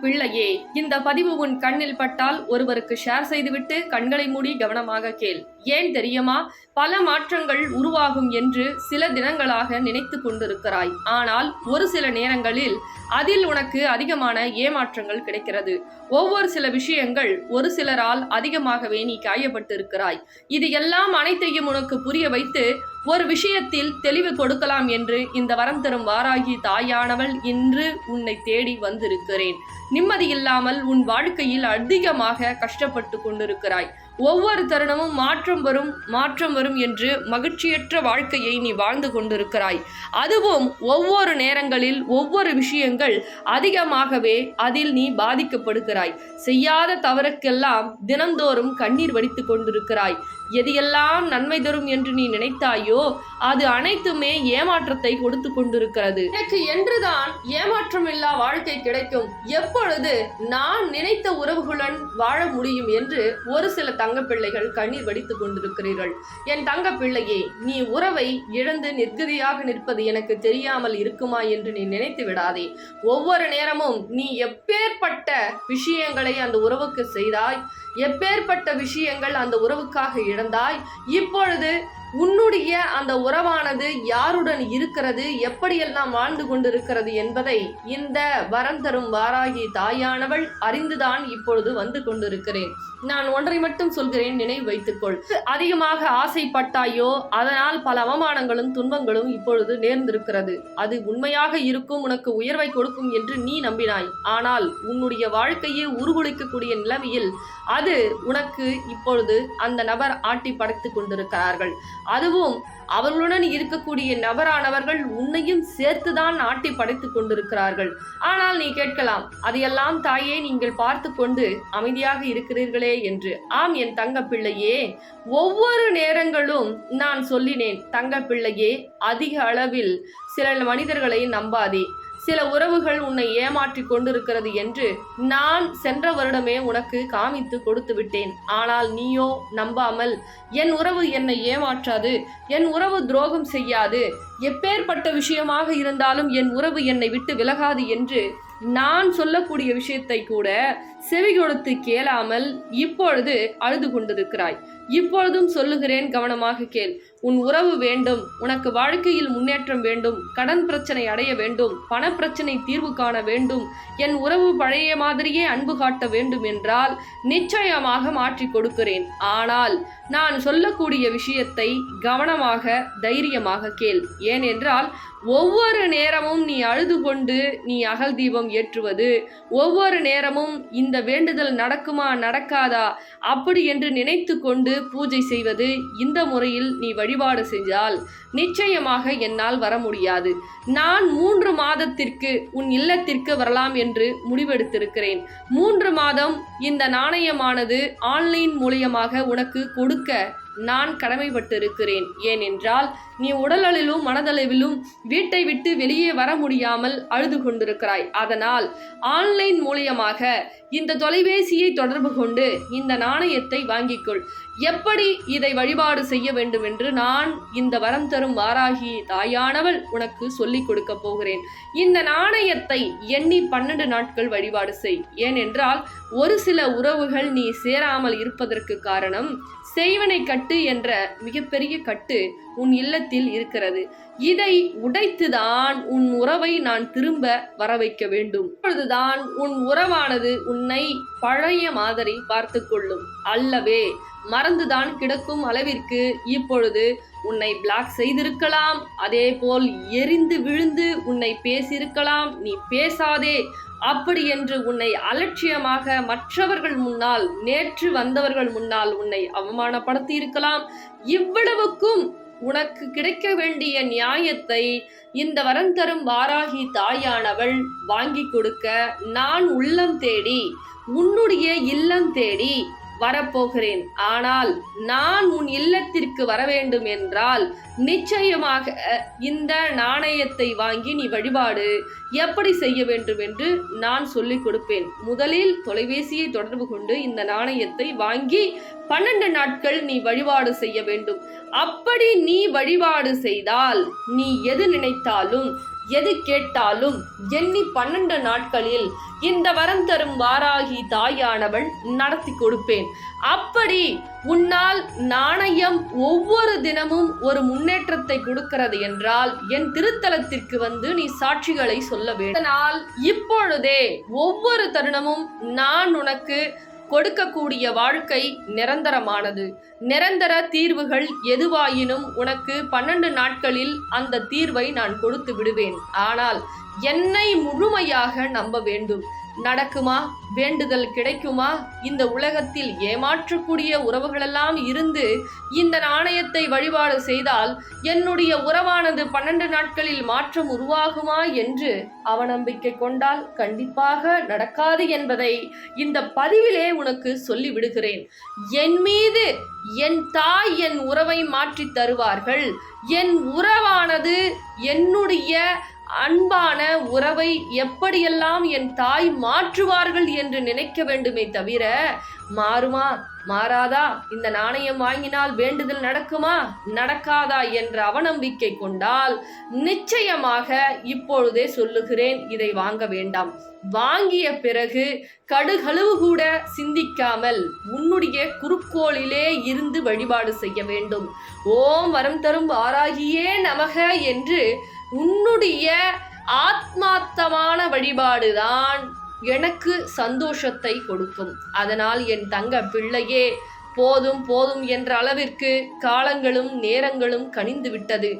பிள்ளையே, இந்த பதிவு உன் கண்ணில் பட்டால் ஒருவருக்கு ஷேர் செய்துவிட்டு கண்களை மூடி கவனமாக கேள். ஏன் தெரியுமா? பல மாற்றங்கள் உருவாகும் என்று சில தினங்களாக நினைத்து கொண்டிருக்கிறாய். ஆனால் ஒரு சில நேரங்களில் அதில் உனக்கு அதிகமான ஏமாற்றங்கள் கிடைக்கிறது. ஒவ்வொரு சில விஷயங்கள் ஒரு சிலரால் அதிகமாகவே நீ காயப்பட்டு இருக்கிறாய். இது எல்லாம் அனைத்தையும் உனக்கு புரிய வைத்து ஒரு விஷயத்தில் தெளிவு கொடுக்கலாம் என்று இந்த வரம் தரும் வாராகி தாயானவள் இன்று உன்னை தேடி வந்திருக்கிறேன். நிம்மதி இல்லாமல் உன் வாழ்க்கையில் அதிகமாக கஷ்டப்பட்டு கொண்டிருக்கிறாய். ஒவ்வொரு தருணமும் மாற்றம் வரும் என்று மகிழ்ச்சியற்ற வாழ்க்கையை நீ வாழ்ந்து கொண்டிருக்கிறாய். அதுவும் ஒவ்வொரு நேரங்களில் ஒவ்வொரு விஷயங்கள் அதிகமாகவே அதில் நீ பாதிக்கப்படுகிறாய். செய்யாத தவறுக்கெல்லாம் தினந்தோறும் கண்ணீர் வடித்து கொண்டிருக்கிறாய். எது எல்லாம் நன்மை தரும் என்று நீ நினைத்தாயோ அது அனைத்துமே ஏமாற்றத்தை கொடுத்து கொண்டிருக்கிறது. எனக்கு என்றுதான் ஏமாற்றம் இல்லா வாழ்க்கை கிடைக்கும், எப்பொழுது நான் நினைத்த உறவுகளுடன் வாழ முடியும் என்று ஒரு சில தங்க பிள்ளைகள் கண்ணீர் வடித்துக் கொண்டிருக்கிறீர்கள். என் தங்க பிள்ளையே, நீ உறவை இழந்து நிர்கதியாக நிற்பது எனக்கு தெரியாமல் இருக்குமா என்று நீ நினைத்து விடாதே. ஒவ்வொரு நேரமும் நீ எப்பேற்பட்ட விஷயங்களை அந்த உறவுக்கு செய்தாய், எப்பேற்பட்ட விஷயங்கள் அந்த உறவுக்காக இழந்தாய். இப்பொழுது உன்னுடைய அந்த உறவானது யாருடன் இருக்கிறது, எப்படியெல்லாம் வாழ்ந்து கொண்டிருக்கிறது என்பதை இந்த வரம் தரும் வாராகி தாயானவள் அறிந்துதான் இப்பொழுது வந்து கொண்டிருக்கிறேன். நான் ஒன்றை மட்டும் சொல்கிறேன், நினைவு வைத்துக்கொள். அதிகமாக ஆசைப்பட்டாயோ அதனால் பல அவமானங்களும் துன்பங்களும் இப்பொழுது நேர்ந்திருக்கிறது. அது உண்மையாக இருக்கும், உனக்கு உயர்வை கொடுக்கும் என்று நீ நம்பினாய். ஆனால் உன்னுடைய வாழ்க்கையை உருகுலைக்கக்கூடிய நிலைமையில் அது உனக்கு இப்பொழுது அந்த நபர் ஆட்டி படைத்துக் கொண்டிருக்கிறார்கள். அதுவும் அவர்களுடன் இருக்கக்கூடிய நபரானவர்கள் உன்னையும் சேர்த்துதான் ஆட்டி படைத்துக் கொண்டிருக்கிறார்கள். ஆனால் நீ கேட்கலாம், அதையெல்லாம் தாயே நீங்கள் பார்த்து கொண்டு அமைதியாக இருக்கிறீர்களே என்று. ஆம் என் தங்க பிள்ளையே, ஒவ்வொரு நேரங்களும் நான் சொல்லினேன் தங்க பிள்ளையே, அதிக அளவில் சில மனிதர்களை நம்பாதே. சில உறவுகள் உன்னை ஏமாற்றி கொண்டிருக்கிறது என்று நான் சென்ற வருடமே உனக்கு காமித்து கொடுத்து விட்டேன். ஆனால் நீயோ நம்பாமல், என் உறவு என்னை ஏமாற்றாது, என் உறவு துரோகம் செய்யாது, எப்பேற்பட்ட விஷயமாக இருந்தாலும் என் உறவு என்னை விட்டு விலகாது என்று நான் சொல்லக்கூடிய விஷயத்தை கூட செவி கொடுத்து கேளாமல் இப்பொழுது அழுது கொண்டிருக்கிறாய். இப்பொழுதும் சொல்லுகிறேன், கவனமாக கேள். உன் உறவு வேண்டும், உனக்கு வாழ்க்கையில் முன்னேற்றம் வேண்டும், கடன் பிரச்சனை அடைய வேண்டும், பண பிரச்சனை தீர்வு காண வேண்டும், என் உறவு பழைய மாதிரியே அன்பு காட்ட வேண்டும் என்றால் நிச்சயமாக மாற்றி கொடுக்கிறேன். ஆனால் நான் சொல்லக்கூடிய விஷயத்தை கவனமாக தைரியமாக கேள். ஏனென்றால் ஒவ்வொரு நேரமும் நீ அழுது கொண்டு நீ அகல் தீபம் ஏற்றுவது, ஒவ்வொரு நேரமும் இந்த வேண்டுதல் நடக்குமா நடக்காதா அப்படி என்று நினைத்து கொண்டு பூஜை செய்வது, இந்த முறையில் நீ வழிபாடு செஞ்சால் நிச்சயமாக என்னால் வர முடியாது. நான் 3 மாதத்திற்கு உன் இல்லத்திற்கு வரலாம் என்று முடிவெடுத்திருக்கிறேன். 3 மாதம் இந்த நாணயமானது ஆன்லைன் மூலியமாக உனக்கு கொடுக்க நான் கடமைப்பட்டிருக்கிறேன். ஏனென்றால் நீ உடலளவிலும் மனதளவிலும் வீட்டை விட்டு வெளியே வர முடியாமல் அழுது கொண்டிருக்கிறாய். அதனால் ஆன்லைன் மூலியமாக இந்த தொலைபேசியை தொடர்பு கொண்டு இந்த நாணயத்தை வாங்கிக்கொள். எப்படி இதை வழிபாடு செய்ய வேண்டும் என்று நான் இந்த வரம் தரும் வாராகி தாயானவள் உனக்கு சொல்லிக் கொடுக்க போகிறேன். இந்த நாணயத்தை எண்ணி 12 நாட்கள் வழிபாடு செய். ஏனென்றால் ஒரு சில உறவுகள் நீ சேராமல் இருப்பதற்கு காரணம் செய்வனை கட்டு என்ற மிகப்பெரிய கட்டு உன் இல்லத்தில் இருக்கிறது. இதை உடைத்துதான் உன் உறவை நான் திரும்ப வர வைக்க வேண்டும். அப்பொழுதுதான் உன் உறவானது உன்னை பழைய மாதிரி பார்த்து கொள்ளும். அல்லவே மறந்துதான் கிடக்கும் அளவிற்கு இப்பொழுது உன்னை பிளாக் செய்திருக்கலாம், அதே போல் எரிந்து விழுந்து உன்னை பேசியிருக்கலாம். நீ பேசாதே அப்படி என்று உன்னை அலட்சியமாக மற்றவர்கள் முன்னால், நேற்று வந்தவர்கள் முன்னால் உன்னை அவமானப்படுத்தி இருக்கலாம். இவ்வளவுக்கும் உனக்கு கிடைக்க வேண்டிய நியாயத்தை இந்த வரம் தரும் வாராகி தாயானவள் வாங்கி கொடுக்க நான் உள்ளம் தேடி, உன்னுடைய இல்லம் தேடி வரப்போகிறேன். ஆனால் நான் உன் இல்லத்திற்கு வர வேண்டும் என்றால் நிச்சயமாக இந்த நாணயத்தை வாங்கி நீ வழிபாடு எப்படி செய்ய வேண்டும் என்று நான் சொல்லிக் கொடுப்பேன். முதலில் தொலைபேசியை தொடர்பு கொண்டு இந்த நாணயத்தை வாங்கி 12 நாட்கள் நீ வழிபாடு செய்ய வேண்டும். அப்படி நீ வழிபாடு செய்தால் நீ எது நினைத்தாலும் எது கேட்டாலும் எண்ணி 12 நாட்களில் இந்த வரம் தரும் வாராகி தாயானவள் நடத்தி கொடுப்பேன். அப்படி உன்னால் நாணயம் ஒவ்வொரு தினமும் ஒரு முன்னேற்றத்தை கொடுக்கிறது என்றால் என் திருத்தலத்திற்கு வந்து நீ சாட்சிகளை சொல்ல வேண்டும். அதனால் இப்பொழுதே ஒவ்வொரு தருணமும் நான் உனக்கு கொடுக்கக்கூடிய வாழ்க்கை நிரந்தரமானது. நிரந்தர தீர்வுகள் எதுவாயினும் உனக்கு 12 நாட்களில் அந்த தீர்வை நான் கொடுத்து விடுவேன். ஆனால் என்னை முழுமையாக நம்ப வேண்டும். நடக்குமா? வேண்டுதல் கிடைக்குமா? இந்த உலகத்தில் ஏமாற்றக்கூடிய உறவுகளெல்லாம் இருந்து இந்த நாணயத்தை வழிபாடு செய்தால் என்னுடைய உறவானது 12 நாட்களில் மாற்றம் உருவாகுமா என்று அவநம்பிக்கை கொண்டால் கண்டிப்பாக நடக்காது என்பதை இந்த பதிவிலே உனக்கு சொல்லிவிடுகிறேன். என் மீது என் தாய் என் உறவை மாற்றி தருவார்கள். என் உறவானது என்னுடைய அன்பான உறவை எப்படியெல்லாம் என் தாய் மாற்றுவார்கள் என்று நினைக்க வேண்டுமே தவிர, மாறுமா மாறாதா, இந்த நாணயம் வாங்கினால் வேண்டுதல் நடக்குமா நடக்காதா என்ற அவநம்பிக்கை கொண்டால் நிச்சயமாக இப்பொழுதே சொல்லுகிறேன், இதை வாங்க வேண்டாம். வாங்கிய பிறகு கடுகளவு கூட சிந்திக்காமல் உன்னுடைய குறுக்கோளிலே இருந்து வழிபாடு செய்ய வேண்டும். ஓம் வரம் தரும் வாராகியே நமக என்று உன்னுடைய ஆத்மார்த்தமான வழிபாடுதான் எனக்கு சந்தோஷத்தை கொடுக்கும். அதனால் என் தங்க பிள்ளையே, போதும் போதும் என்ற அளவிற்கு காலங்களும் நேரங்களும் கனிந்து விட்டது.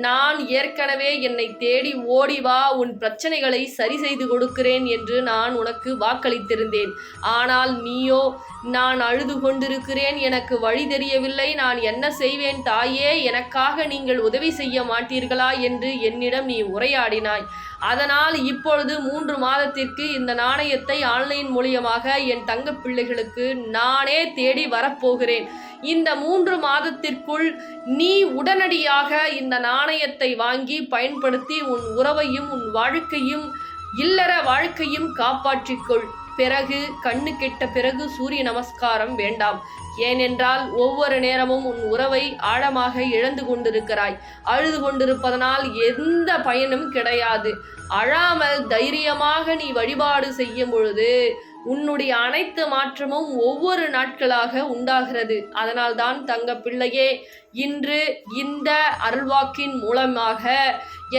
நான் ஏற்கனவே என்னை தேடி ஓடி வா, உன் பிரச்சனைகளை சரி செய்து கொடுக்கிறேன் என்று நான் உனக்கு வாக்களித்திருந்தேன். ஆனால் நீயோ, நான் அழுது கொண்டிருக்கிறேன், எனக்கு வழி தெரியவில்லை, நான் என்ன செய்வேன் தாயே, எனக்காக நீங்கள் உதவி செய்ய மாட்டீர்களா என்று என்னிடம் நீ உரையாடினாய். அதனால் இப்பொழுது 3 மாதத்திற்கு இந்த நாணயத்தை ஆன்லைன் மூலியமாக என் தங்க பிள்ளைகளுக்கு நானே தேடி வரப்போகிறேன். இந்த 3 மாதத்திற்குள் நீ உடனடியாக இந்த நாணயத்தை வாங்கி பயன்படுத்தி உன் உறவையும் உன் வாழ்க்கையும் இல்லற வாழ்க்கையும் காப்பாற்றிக்கொள். பிறகு கண்ணு கெட்ட பிறகு சூரிய நமஸ்காரம் வேண்டாம். ஏனென்றால் ஒவ்வொரு நேரமும் உன் உறவை ஆழமாக இழந்து கொண்டிருக்கிறாய். அழுது கொண்டிருப்பதனால் எந்த பயனும் கிடையாது. அழாமல் தைரியமாக நீ வழிபாடு செய்யும் பொழுது உன்னுடைய அனைத்து மாற்றமும் ஒவ்வொரு நாட்களாக உண்டாகிறது. அதனால் தான் தங்க பிள்ளையே, இன்று இந்த அருள்வாக்கின் மூலமாக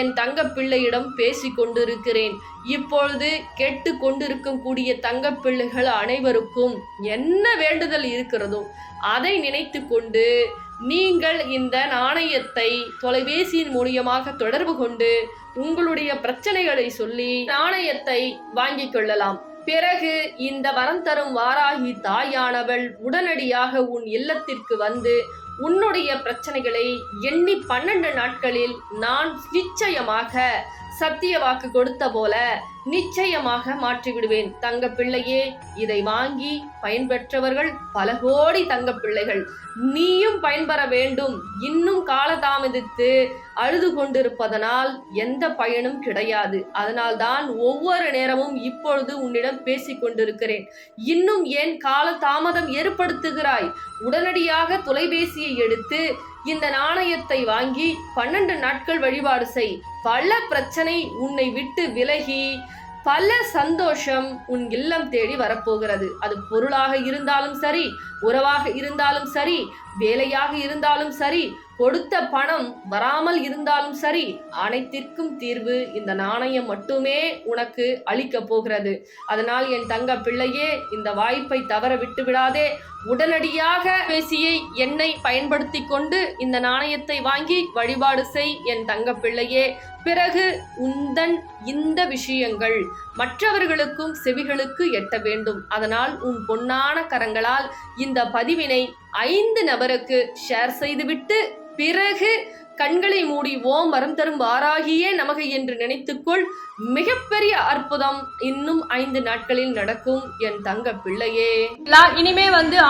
என் தங்க பிள்ளையிடம் பேசி கொண்டிருக்கிறேன். இப்பொழுது கேட்டு கொண்டிருக்கக்கூடிய தங்க பிள்ளைகள் அனைவருக்கும் என்ன வேண்டுதல் இருக்கிறதோ அதை நினைத்து கொண்டு நீங்கள் இந்த நாணயத்தை தொலைபேசியின் மூலியமாக தொடர்பு கொண்டு உங்களுடைய பிரச்சனைகளை சொல்லி நாணயத்தை வாங்கிக் கொள்ளலாம். பிறகு இந்த வரம் தரும் வாராகி தாயானவள் உடனடியாக உன் இல்லத்திற்கு வந்து உன்னுடைய பிரச்சனைகளை எண்ணி 12 நாட்களில் நான் நிச்சயமாக சத்திய வாக்கு கொடுத்த போல நிச்சயமாக மாற்றிவிடுவேன். தங்க பிள்ளையே, இதை வாங்கி பயன்பெற்றவர்கள் பல கோடி தங்க பிள்ளைகள். நீயும் பயன்பெற வேண்டும். இன்னும் காலதாமதித்து அழுது கொண்டிருப்பதனால் எந்த பயனும் கிடையாது. அதனால்தான் ஒவ்வொரு நேரமும் இப்பொழுது உன்னிடம் பேசிக் கொண்டிருக்கிறேன். இன்னும் ஏன் காலதாமதம் ஏற்படுத்துகிறாய்? உடனடியாக தொலைபேசியை எடுத்து இந்த நாணயத்தை வாங்கி 12 நாட்கள் வழிபாடு செய். பல பிரச்சனை உன்னை விட்டு விலகி பல சந்தோஷம் உன் இல்லம் தேடி வரப்போகிறது. அது பொருளாக இருந்தாலும் சரி, உறவாக இருந்தாலும் சரி, வேலையாக இருந்தாலும் சரி, கொடுத்த பணம் வராமல் இருந்தாலும் சரி, அனைத்திற்கும் தீர்வு இந்த நாணயம் மட்டுமே உனக்கு அளிக்க போகிறது. அதனால் என் தங்க பிள்ளையே, இந்த வாய்ப்பை தவற விட்டு விடாதே. உடனடியாக பேசியை எண்ணை பயன்படுத்தி கொண்டு இந்த நாணயத்தை வாங்கி வழிபாடு செய் என் தங்க பிள்ளையே. பிறகு உந்தன் இந்த விஷயங்கள் மற்றவர்களுக்கும் செவிகளுக்கு எட்ட வேண்டும். அதனால் உன் பொன்னான கரங்களால் இந்த பதிவினை 5 நபருக்கு ஷேர் செய்துவிட்டு பிறகு கண்களை மூடி ஓம் வரம் தரும் வாராகியே நமக என்று நினைத்துக்கொள். மிகப்பெரிய அற்புதம் இன்னும் 5 நாட்களில் நடக்கும் என் தங்க பிள்ளையே. இனிமே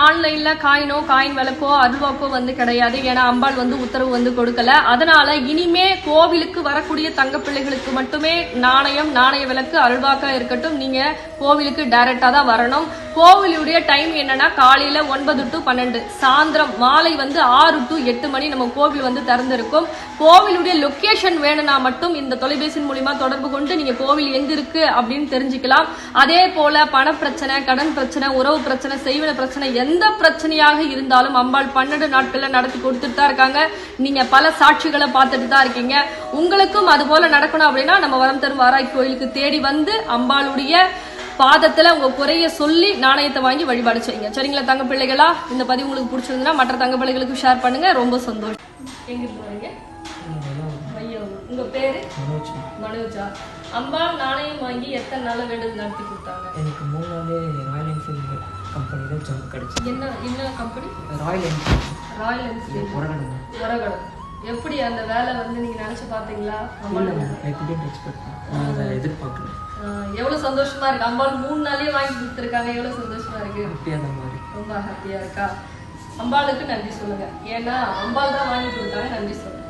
ஆன்லைன்ல காயின் விளக்கோ அருள்வாக்கோ கிடையாது. ஏன்னா அம்பாள் உத்தரவு கொடுக்கல. அதனால இனிமே கோவிலுக்கு வரக்கூடிய தங்க பிள்ளைகளுக்கு மட்டுமே நாணய விளக்கு அருள்வாக்கா இருக்கட்டும். நீங்க கோவிலுக்கு டைரக்டா தான் வரணும். கோவிலுடைய டைம் என்னன்னா காலையில 9 to 12, சாயந்தரம் மாலை 6 to 8 மணி நம்ம கோவில் திறந்திருக்கும். இருக்கும். கோவிலுடைய லொக்கேஷன் வேணும்னா மட்டும் இந்த தொலைபேசி மூலியமா தொடர்பு கொண்டு நீங்க கோவில் எங்க இருக்கு அப்படின்னு தெரிஞ்சுக்கலாம். அதே போல பண பிரச்சனை, கடன் பிரச்சனை, உறவு பிரச்சனை, செய்வன பிரச்சனை, எந்த பிரச்சனையாக இருந்தாலும் அம்பாள் 12 நாட்கள்ல நடத்தி கொடுத்துட்டு தான் இருக்காங்க. நீங்க பல சாட்சிகளை பார்த்துட்டு தான் இருக்கீங்க. உங்களுக்கும் அது போல நடக்கணும் அப்படின்னா நம்ம வரம் தரும் வாராய் கோயிலுக்கு தேடி வந்து அம்பாளுடைய பாதத்துல உங்க குறைய சொல்லி நாணயத்தை வாங்கி வழிபாடு செய்யுங்க. சரிங்களா தங்க பிள்ளைகளா? இந்த பதிவு உங்களுக்கு பிடிச்சிருந்தா மற்ற தங்க பிள்ளைகளுக்கு ஷேர் பண்ணுங்க. ரொம்ப சந்தோஷம். எங்க போறீங்க? உங்க பேரு? மனோஜா. அம்பாள் நாணயம் வாங்கி எத்தனை நாள வேண்டுதல் நடத்தி கொடுத்தாங்க? எனக்கு 3 நாளே ராயல் என்ஃபீல்டு கம்பெனில ஜாப் கிடைச்சு. என்ன கம்பெனி? Royal Enfield Uragadam. எப்படி அந்த வேலை வந்து நீங்க நினைச்சு பாத்தீங்களா? எதிர்பார்க்கல. எவ்வளவு சந்தோஷமா இருக்கு. அம்பாள் 3 நாளே வாங்கி கொடுத்துருக்காங்க. எவ்வளவு சந்தோஷமா இருக்கு. ரொம்ப ஹாப்பியா இருக்கா? அம்பாளுக்கு நன்றி சொல்லுங்க. ஏன்னா அம்பாள் தான் வாங்கி கொடுத்தாங்க. நன்றி சொல்லுங்க.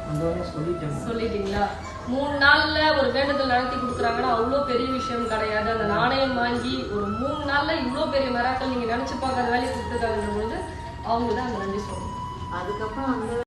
சொல்லிட்டீங்களா? 3 நாள்ல ஒரு வேண்டுதல் நடத்தி கொடுக்குறாங்கன்னா அவ்வளோ பெரிய விஷயம் கிடையாது. அந்த நாணயம் வாங்கி ஒரு 3 நாள்ல இவ்வளோ பெரிய மிராக்கள் நீங்க நினைச்சு பார்க்காத வேலையை கொடுத்துருக்காங்கன்ற பொழுது அவங்க தான் அந்த நன்றி சொல்லணும். அதுக்கப்புறம்